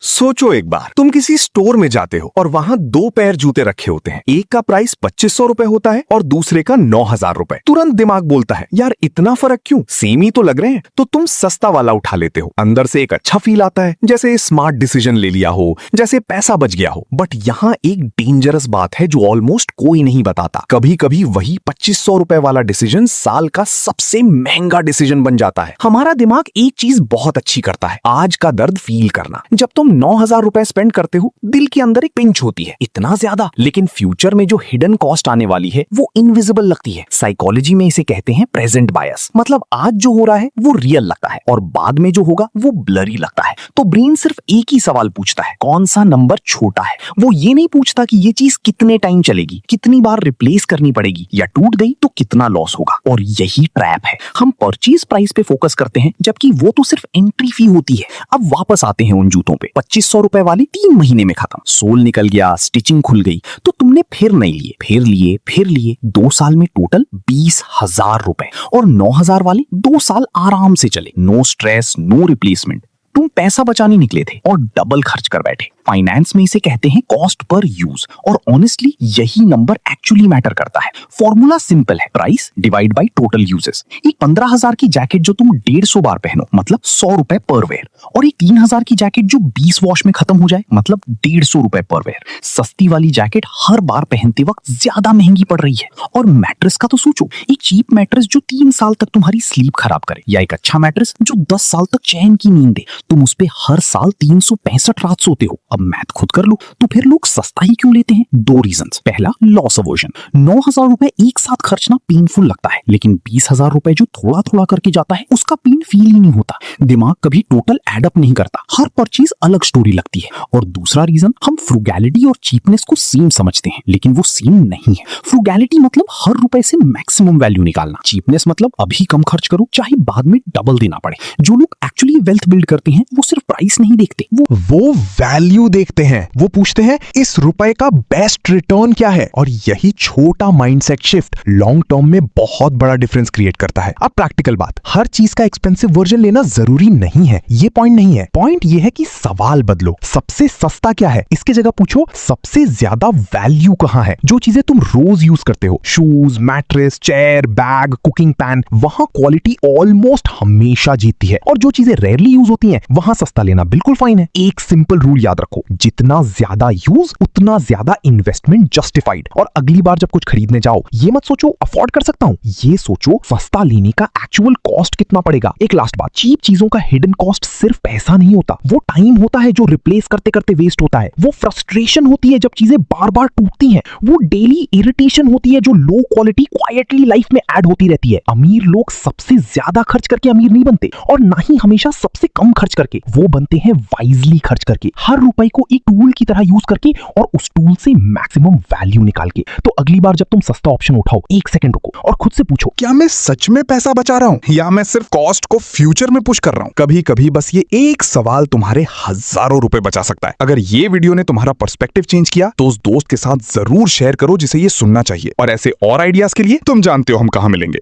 सोचो एक बार तुम किसी स्टोर में जाते हो और वहां दो पैर जूते रखे होते हैं। एक का प्राइस 2500 रुपए होता है और दूसरे का 9000 रुपए। तुरंत दिमाग बोलता है यार इतना फर्क क्यों, सेम ही तो लग रहे हैं। तो तुम सस्ता वाला उठा लेते हो। अंदर से एक अच्छा फील आता है, जैसे स्मार्ट डिसीजन ले लिया हो, जैसे पैसा बच गया हो। बट यहाँ एक डेंजरस बात है जो ऑलमोस्ट कोई नहीं बताता। कभी कभी वही 2500 रुपए वाला डिसीजन साल का सबसे महंगा डिसीजन बन जाता है। हमारा दिमाग एक चीज बहुत अच्छी करता है, आज का दर्द फील करना। जब तुम 9000 रुपए स्पेंड करते हो, दिल के अंदर एक पिंच होती है, इतना ज्यादा। लेकिन फ्यूचर में जो हिडन कॉस्ट आने वाली है वो इनविजिबल लगती है। साइकोलॉजी में इसे कहते हैं प्रेजेंट बायस। मतलब आज जो हो रहा है वो रियल लगता है और बाद में जो होगा वो ब्लरी लगता है। तो ब्रेन सिर्फ एक ही सवाल पूछता है, कौन सा नंबर छोटा है। वो ये नहीं पूछता कि ये चीज कितने टाइम चलेगी, कितनी बार रिप्लेस करनी पड़ेगी, या टूट गई तो कितना लॉस होगा। और यही ट्रैप है, हम परचेज प्राइस पे फोकस करते हैं जबकि वो तो सिर्फ एंट्री फी होती है। अब वापस आते हैं उन जूतों पे। 2500 रुपए वाली 3 महीने में खत्म, सोल निकल गया, स्टिचिंग खुल गई, तो तुमने फिर नहीं लिए, फिर लिए 2 साल में टोटल 20,000 रुपए। और 9000 वाले 2 साल आराम से चले, नो स्ट्रेस, नो रिप्लेसमेंट। तुम पैसा बचाने निकले थे और डबल खर्च कर बैठे। फाइनेंस में इसे कहते हैं कॉस्ट पर यूज। और ऑनेस्टली यही नंबर एक्चुअली मैटर करता है। फॉर्मूला सिंपल है, price divide by total uses. एक 15,000 की जैकेट जो तुम 150 बार पहनो मतलब 100 रुपए पर वेयर, और एक 3000 की जैकेट जो 20 वॉश में खत्म हो जाए मतलब 150 रुपए पर वेयर। सस्ती वाली जैकेट हर बार पहनते वक्त ज्यादा महंगी पड़ रही है। और मैट्रेस का तो सोचो, एक चीप मैट्रेस जो 3 साल तक तुम्हारी स्लीप खराब करे, या एक अच्छा मैट्रेस जो 10 साल तक चैन की नींद दे। तुम उस पे हर साल 365 रात सोते हो। अब मैथ खुद कर लो, तो फिर लोग सस्ता ही क्यों लेते हैं? 2 रीजंस। पहला, लॉस अवर्जन। 9000 रुपए एक साथ खर्चना पेनफुल लगता है, लेकिन 20,000 रुपए जो थोड़ा थोड़ा करके जाता है उसका पेन फील ही नहीं होता। दिमाग कभी टोटल एड अप नहीं करता, हर परचेज अलग स्टोरी लगती है। और दूसरा रीजन, हम फ्रुगैलिटी और चीपनेस को सेम समझते हैं, लेकिन वो सेम नहीं है। फ्रुगैलिटी मतलब हर रुपए से मैक्सिमम वैल्यू निकालना। चीपनेस मतलब अभी कम खर्च करो चाहे बाद में डबल देना पड़े। जो लोग एक्चुअली वेल्थ बिल्ड करते हैं वो सिर्फ प्राइस नहीं देखते, वो वैल्यू देखते हैं। वो पूछते हैं इस रुपए का बेस्ट रिटर्न क्या है। और यही छोटा माइंडसेट शिफ्ट लॉन्ग टर्म में बहुत बड़ा डिफरेंस क्रिएट करता है। अब प्रैक्टिकल बात, हर चीज का एक्सपेंसिव वर्जन लेना जरूरी नहीं है, ये पॉइंट नहीं है। पॉइंट ये है कि सवाल बदलो, सबसे सस्ता क्या है इसके जगह पूछो सबसे ज्यादा वैल्यू कहां है। जो चीजें तुम रोज यूज करते हो, shoes, mattress, chair, bag, cooking pan, वहां क्वालिटी ऑलमोस्ट हमेशा जीतती है। और जो चीजें रेयरली यूज होती हैं वहां सस्ता लेना बिल्कुल फाइन है। एक सिंपल रूल याद रखो, जितना ज्यादा यूज उतना ज्यादा इन्वेस्टमेंट जस्टिफाइड। और अगली बार जब कुछ खरीदने जाओ ये मत सोचो अफोर्ड कर सकता हूं, ये सोचो सस्ता लेने का एक्चुअल कॉस्ट कितना पड़ेगा। एक लास्ट बात, चीप चीजों का हिडन कॉस्ट सिर्फ पैसा नहीं होता, वो टाइम होता है जो रिप्लेस करते करते वेस्ट होता है। वो फ्रस्ट्रेशन होती है जब चीजें बार बार टूटती हैं। वो डेली इरिटेशन होती है जो लो क्वालिटी क्वाइटली लाइफ में ऐड होती रहती है। अमीर लोग सबसे ज्यादा खर्च करके अमीर नहीं बनते, और ना ही हमेशा सबसे कम खर्च करके। वो बनते हैं वाइजली खर्च करके, हर रुपए को एक टूल की तरह यूज करके और उस टूल से मैक्सिमम वैल्यू निकाल के। तो अगली बार जब तुम सस्ता ऑप्शन उठाओ, 1 सेकंड रुको और खुद से पूछो, क्या मैं सच में पैसा बचा रहा हूं या मैं सिर्फ कॉस्ट को फ्यूचर में पुश कर रहा हूं? कभी कभी बस ये एक सवाल तुम्हारे हजारों रुपए बचा सकता है। अगर ये वीडियो ने तुम्हारा पर्सपेक्टिव चेंज किया तो उस दोस्त के साथ जरूर शेयर करो जिसे ये सुनना चाहिए। और ऐसे और आइडियाज के लिए तुम जानते हो हम कहां मिलेंगे।